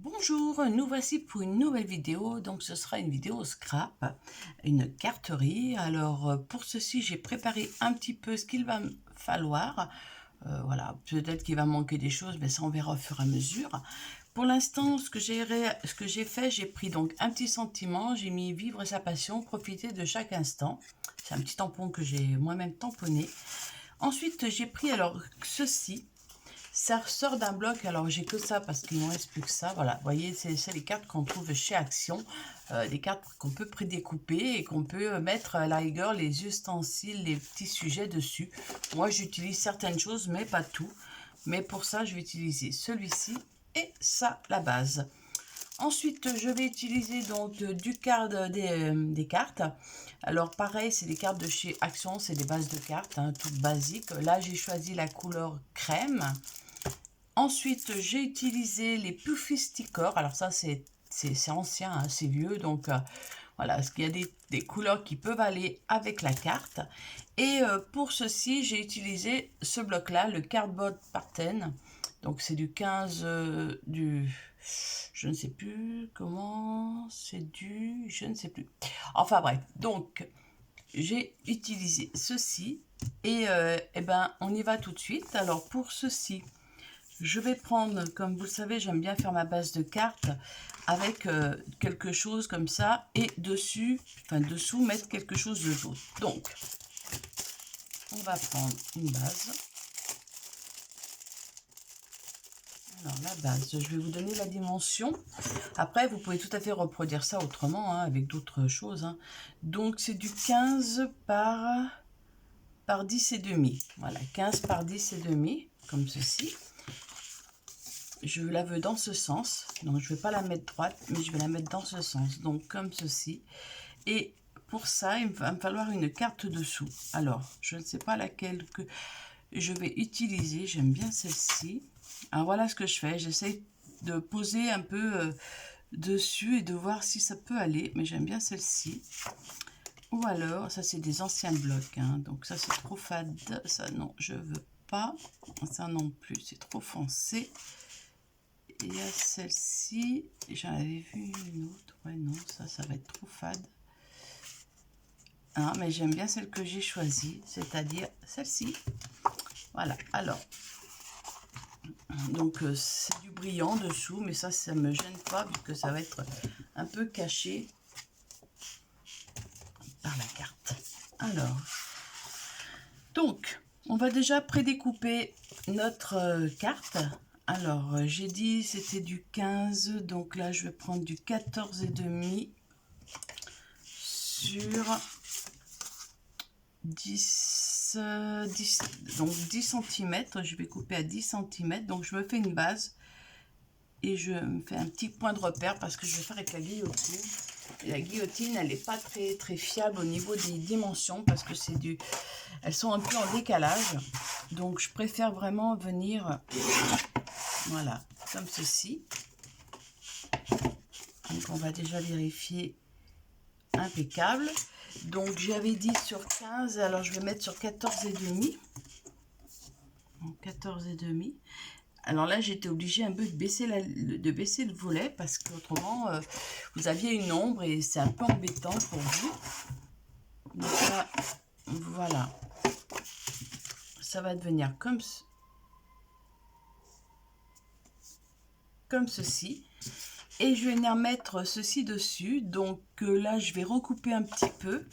Bonjour, nous voici pour une nouvelle vidéo. Donc ce sera une vidéo scrap, une carterie. Alors pour ceci, j'ai préparé un petit peu ce qu'il va me falloir. Voilà, peut-être qu'il va manquer des choses, mais ça on verra au fur et à mesure. Pour l'instant, ce que j'ai fait, j'ai pris donc un petit sentiment, j'ai mis vivre sa passion, profiter de chaque instant. C'est un petit tampon que j'ai moi-même tamponné. Ensuite, j'ai pris alors ceci. Ça ressort d'un bloc, alors j'ai que ça parce qu'il ne me reste plus que ça. Voilà, vous voyez, c'est les cartes qu'on trouve chez Action, des cartes qu'on peut prédécouper et qu'on peut mettre à la rigueur les ustensiles, les petits sujets dessus. Moi, j'utilise certaines choses, mais pas tout. Mais pour ça, je vais utiliser celui-ci et ça, la base. Ensuite, je vais utiliser donc des cartes. Alors pareil, c'est des cartes de chez Action, c'est des bases de cartes, hein, toutes basiques. Là, j'ai choisi la couleur crème. Ensuite, j'ai utilisé les Puffy Stickers. Alors ça, c'est ancien, hein, c'est vieux. Donc voilà, parce qu'il y a des couleurs qui peuvent aller avec la carte. Et pour ceci, j'ai utilisé ce bloc-là, le Cardboard Pattern. Donc c'est du 15, je ne sais plus comment, je ne sais plus. Enfin bref, donc j'ai utilisé ceci. Et, ben, on y va tout de suite. Alors pour ceci, je vais prendre, comme vous le savez, j'aime bien faire ma base de cartes avec quelque chose comme ça et dessus, enfin dessous, mettre quelque chose de jaune. Donc, on va prendre une base. Alors la base, je vais vous donner la dimension. Après, vous pouvez tout à fait reproduire ça autrement, hein, avec d'autres choses. Hein. Donc, c'est du 15 par 10 et demi. Voilà, 15 par 10 et demi, comme ceci. Je la veux dans ce sens, donc je ne vais pas la mettre droite, mais je vais la mettre dans ce sens, donc comme ceci. Et pour ça, il va me falloir une carte dessous. Alors, je ne sais pas laquelle que je vais utiliser, j'aime bien celle-ci. Alors voilà ce que je fais, j'essaie de poser un peu dessus et de voir si ça peut aller, mais j'aime bien celle-ci. Ou alors, ça c'est des anciens blocs, hein, donc ça c'est trop fade, ça non, je veux pas. Ça non plus, c'est trop foncé. Il y a celle-ci, j'en avais vu une autre, ouais non, ça va être trop fade. Ah, mais j'aime bien celle que j'ai choisie, c'est-à-dire celle-ci. Voilà, alors, donc c'est du brillant dessous, mais ça me gêne pas, vu que ça va être un peu caché par la carte. Alors, donc, on va déjà prédécouper notre carte. Alors, j'ai dit c'était du 15, donc là, je vais prendre du 14 et demi sur 10, donc 10 cm. Je vais couper à 10 cm. Donc, je me fais une base et je me fais un petit point de repère parce que je vais faire avec la guillotine. Et la guillotine, elle n'est pas très fiable au niveau des dimensions parce que c'est du... Elles sont un peu en décalage. Donc, je préfère vraiment venir... Voilà, comme ceci. Donc, on va déjà vérifier. Impeccable. Donc, j'avais dit sur 15. Alors, je vais mettre sur 14 et demi. Donc, 14 et demi. Alors là, j'étais obligée un peu de baisser, le volet parce qu'autrement, vous aviez une ombre et c'est un peu embêtant pour vous. Donc là, voilà. Ça va devenir comme ceci. Et je vais venir mettre ceci dessus. Donc là, je vais recouper un petit peu.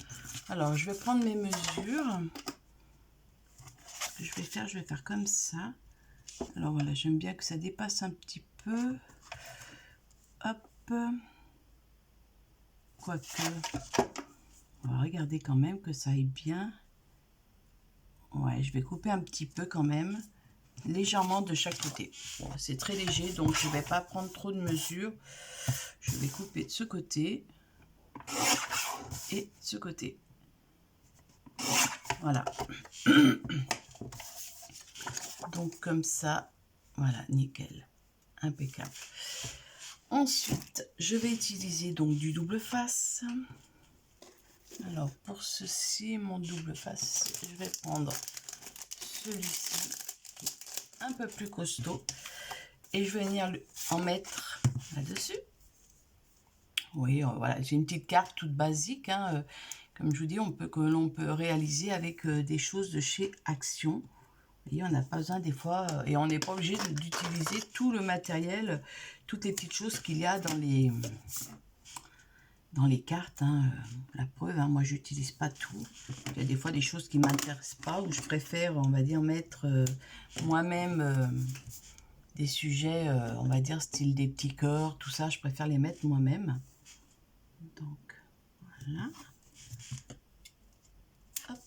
Alors, je vais prendre mes mesures. Ce que je vais faire comme ça. Alors voilà, j'aime bien que ça dépasse un petit peu. Hop. Quoique, on va regarder quand même que ça aille bien. Ouais, je vais couper un petit peu quand même, légèrement de chaque côté. Bon, c'est très léger, donc je ne vais pas prendre trop de mesures. Je vais couper de ce côté et de ce côté. Voilà. Donc comme ça, voilà, nickel, impeccable. Ensuite, je vais utiliser donc du double face. Alors pour ceci, mon double face, je vais prendre celui-ci, un peu plus costaud, et je vais venir en mettre là-dessus. Oui, voilà, j'ai une petite carte toute basique, hein, comme je vous dis, que l'on peut réaliser avec des choses de chez Action. Et on n'a pas besoin des fois, et on n'est pas obligé d'utiliser tout le matériel, toutes les petites choses qu'il y a dans les cartes. Hein. La preuve, hein, moi j'utilise pas tout. Il y a des fois des choses qui m'intéressent pas, ou je préfère, on va dire, mettre moi-même des sujets, on va dire, style des petits cœurs, tout ça, je préfère les mettre moi-même. Donc, voilà. Hop.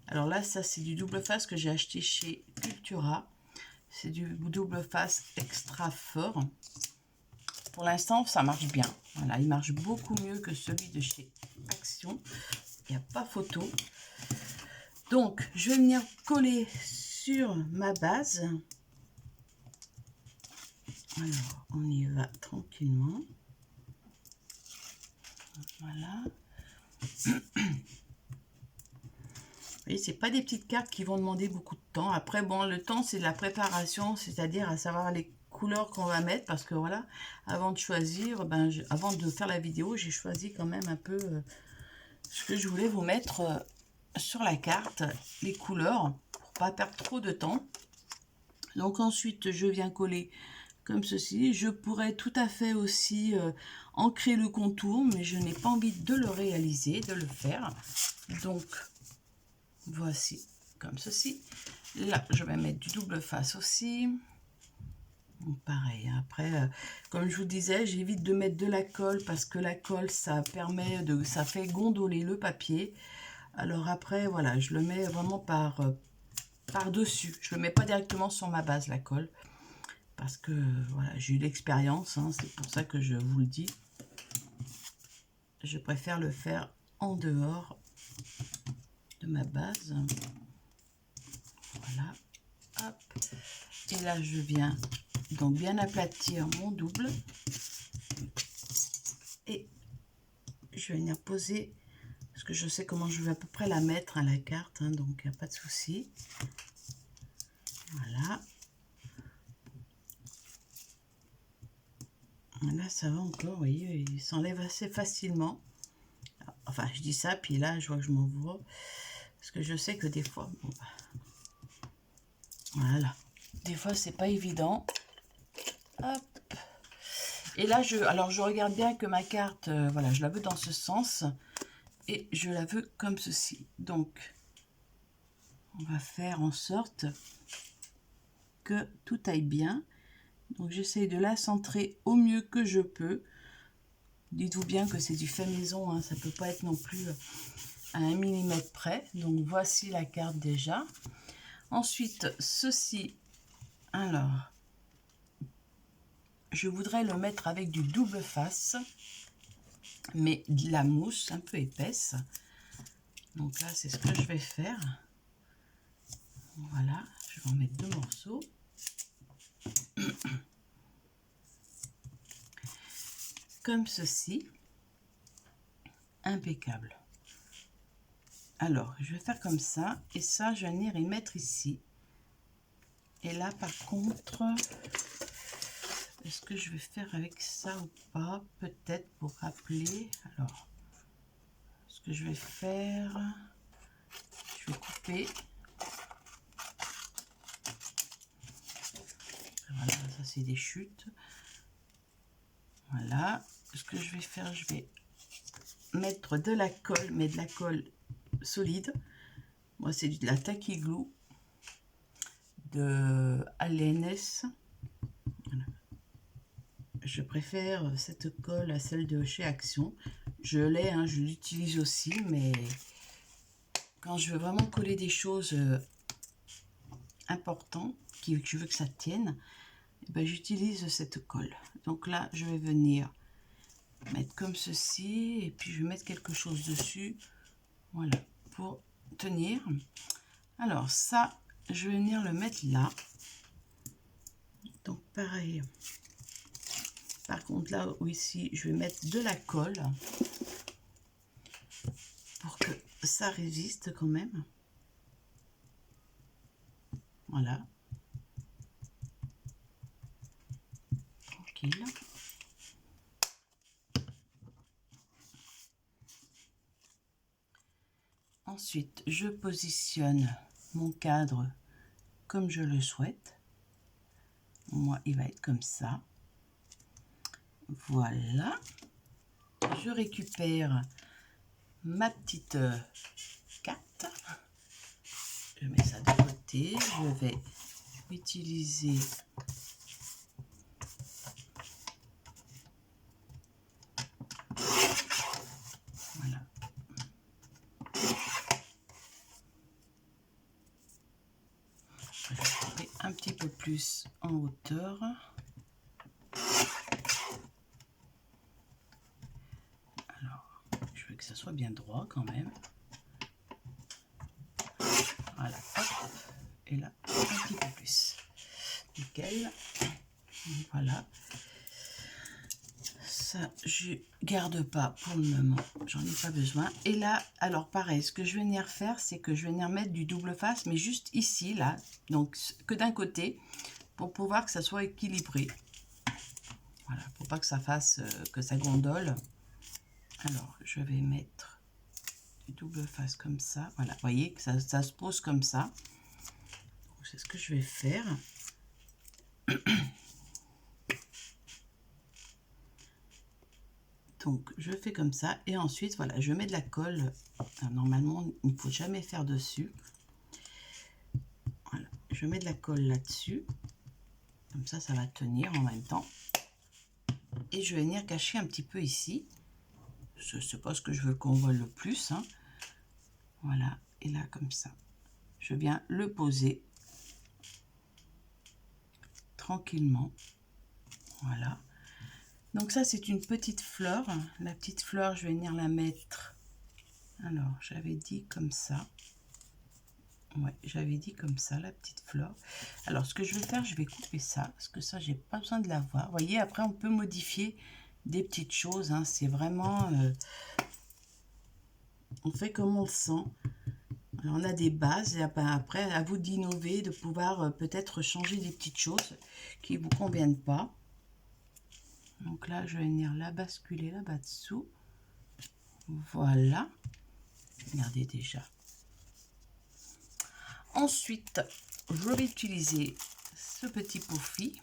Alors là, ça, c'est du double face que j'ai acheté chez Cultura. C'est du double face extra fort. Pour l'instant, ça marche bien. Voilà, il marche beaucoup mieux que celui de chez Action. Il n'y a pas photo. Donc, je vais venir coller sur ma base. Alors, on y va tranquillement. Voilà. Et c'est pas des petites cartes qui vont demander beaucoup de temps. Après, bon, le temps, c'est de la préparation, c'est-à-dire à savoir les couleurs qu'on va mettre. Parce que voilà, avant de choisir, avant de faire la vidéo, j'ai choisi quand même un peu ce que je voulais vous mettre sur la carte, les couleurs, pour pas perdre trop de temps. Donc ensuite, je viens coller comme ceci. Je pourrais tout à fait aussi ancrer le contour, mais je n'ai pas envie de le réaliser, de le faire. Donc, voici comme ceci. Là, je vais mettre du double face aussi. Donc, pareil, après, comme je vous disais, j'évite de mettre de la colle parce que la colle, ça fait gondoler le papier. Alors après, voilà, je le mets vraiment par-dessus. Je ne le mets pas directement sur ma base, la colle. Parce que, voilà, j'ai eu l'expérience, hein, c'est pour ça que je vous le dis. Je préfère le faire en dehors de ma base. Voilà. Hop. Et là, je viens donc bien aplatir mon double. Et je vais venir poser, parce que je sais comment je vais à peu près la mettre à la carte, hein, donc il n'y a pas de souci. Voilà. Là, ça va encore, vous voyez, il s'enlève assez facilement. Enfin, je dis ça, puis là, je vois que je m'envoie. Parce que je sais que des fois, bon, voilà. Des fois, c'est pas évident. Hop. Et là, alors je regarde bien que ma carte, voilà, je la veux dans ce sens. Et je la veux comme ceci. Donc, on va faire en sorte que tout aille bien. Donc, j'essaye de la centrer au mieux que je peux. Dites-vous bien que c'est du fait maison, hein, ça ne peut pas être non plus à 1 mm près. Donc, voici la carte déjà. Ensuite, ceci, alors, je voudrais le mettre avec du double face, mais de la mousse un peu épaisse. Donc là, c'est ce que je vais faire. Voilà, je vais en mettre 2 morceaux. Comme ceci. Impeccable. Alors, je vais faire comme ça. Et ça, je vais venir y mettre ici. Et là, par contre, est-ce que je vais faire avec ça ou pas? Peut-être pour rappeler. Alors, ce que je vais faire, je vais couper. Voilà, ça c'est des chutes. Voilà. Ce que je vais faire, je vais mettre de la colle, mais de la colle solide. Moi, c'est de la Tacky Glue de Alens. Voilà. Je préfère cette colle à celle de chez Action. Je l'ai, hein, je l'utilise aussi, mais quand je veux vraiment coller des choses importantes, que je veux que ça tienne, ben, j'utilise cette colle. Donc là, je vais venir mettre comme ceci, et puis je vais mettre quelque chose dessus, voilà, pour tenir. Alors ça, je vais venir le mettre là. Donc pareil. Par contre, là où ici, je vais mettre de la colle pour que ça résiste quand même. Voilà. tranquille. Ensuite, je positionne mon cadre comme je le souhaite. Moi, il va être comme ça. Voilà. Je récupère ma petite carte. Je mets ça de côté. Je vais utiliser voilà. Je vais couper un petit peu plus en hauteur. Alors, je veux que ça soit bien droit quand même. Voilà, hop, et là, un petit peu plus. Nickel. Voilà. Ça, je garde pas pour le moment, j'en ai pas besoin. Et là, alors pareil, ce que je vais venir faire, c'est que je vais venir mettre du double face, mais juste ici, là, donc que d'un côté, pour pouvoir que ça soit équilibré. Voilà, pour pas que ça fasse, que ça gondole. Alors, je vais mettre du double face comme ça. Voilà, vous voyez que ça se pose comme ça. C'est ce que je vais faire. Donc, je fais comme ça. Et ensuite, voilà, je mets de la colle. Alors, normalement, il ne faut jamais faire dessus. Voilà, je mets de la colle là-dessus. Comme ça va tenir en même temps. Et je vais venir cacher un petit peu ici. Je sais pas ce que je veux qu'on voit le plus. Hein. Voilà, et là, comme ça. Je viens le poser tranquillement. Voilà. Donc ça, c'est une petite fleur. La petite fleur, je vais venir la mettre. Alors, j'avais dit comme ça. Ouais, j'avais dit comme ça, la petite fleur. Alors, ce que je vais faire, je vais couper ça. Parce que ça, j'ai pas besoin de la voir. Vous voyez, après, on peut modifier des petites choses. Hein. C'est vraiment... on fait comme on le sent. Alors, on a des bases. Et après, à vous d'innover, de pouvoir peut-être changer des petites choses qui ne vous conviennent pas. Donc là, je vais venir la basculer là-bas dessous. Voilà. Regardez déjà. Ensuite, je vais utiliser ce petit pourfi.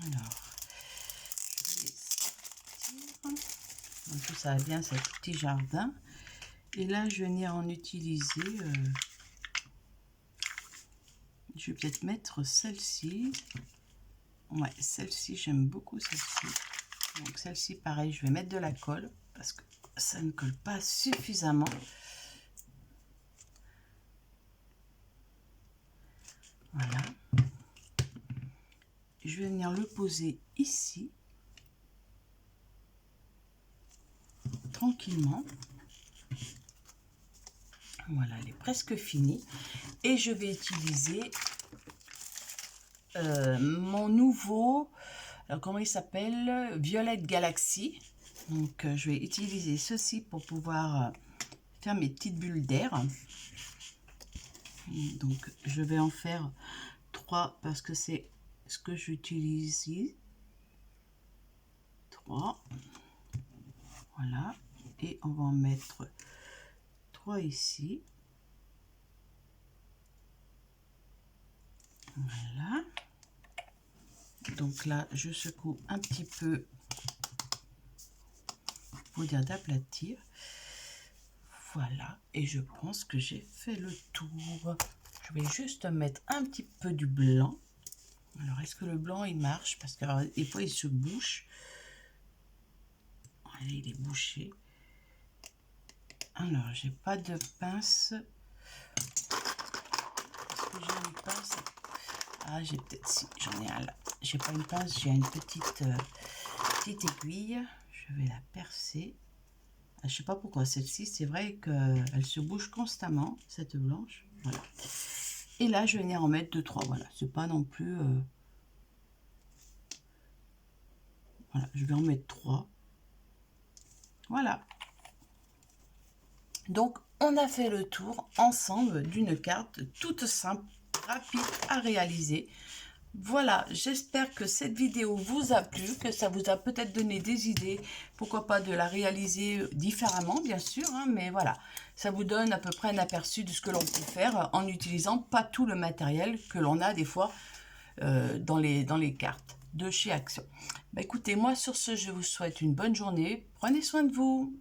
Alors, je vais sortir. Donc, tout ça va bien, c'est un petit jardin. Et là, je vais venir en utiliser. Je vais peut-être mettre celle-ci. Ouais, celle-ci, j'aime beaucoup celle-ci. Donc, celle-ci, pareil, je vais mettre de la colle parce que ça ne colle pas suffisamment. Voilà. Je vais venir le poser ici. Tranquillement. Voilà, elle est presque finie. Et je vais utiliser mon nouveau, alors comment il s'appelle, Violette Galaxy. Donc, je vais utiliser ceci pour pouvoir faire mes petites bulles d'air. Donc, je vais en faire 3 parce que c'est ce que j'utilise ici. 3. Voilà. Et on va en mettre 3 ici. Voilà. Donc là, je secoue un petit peu pour dire d'aplatir. Voilà. Et je pense que j'ai fait le tour. Je vais juste mettre un petit peu du blanc. Alors, est-ce que le blanc, il marche? Parce que alors, des fois, il se bouche. Allez, il est bouché. Alors, j'ai pas de pince. Est-ce que j'ai une pince? Ah, j'ai peut-être... Si, j'en ai un là. J'ai pas une pince, j'ai une petite aiguille. Je vais la percer. Ah, je sais pas pourquoi celle-ci, c'est vrai qu'elle se bouge constamment, cette blanche. Voilà. Et là, je vais venir en mettre 2-3. Voilà, c'est pas non plus... Voilà, je vais en mettre 3. Voilà. Donc, on a fait le tour ensemble d'une carte toute simple, rapide à réaliser. Voilà, j'espère que cette vidéo vous a plu, que ça vous a peut-être donné des idées, pourquoi pas de la réaliser différemment, bien sûr, hein, mais voilà, ça vous donne à peu près un aperçu de ce que l'on peut faire en n'utilisant pas tout le matériel que l'on a des fois dans les cartes de chez Action. Bah, écoutez, moi sur ce, je vous souhaite une bonne journée, prenez soin de vous.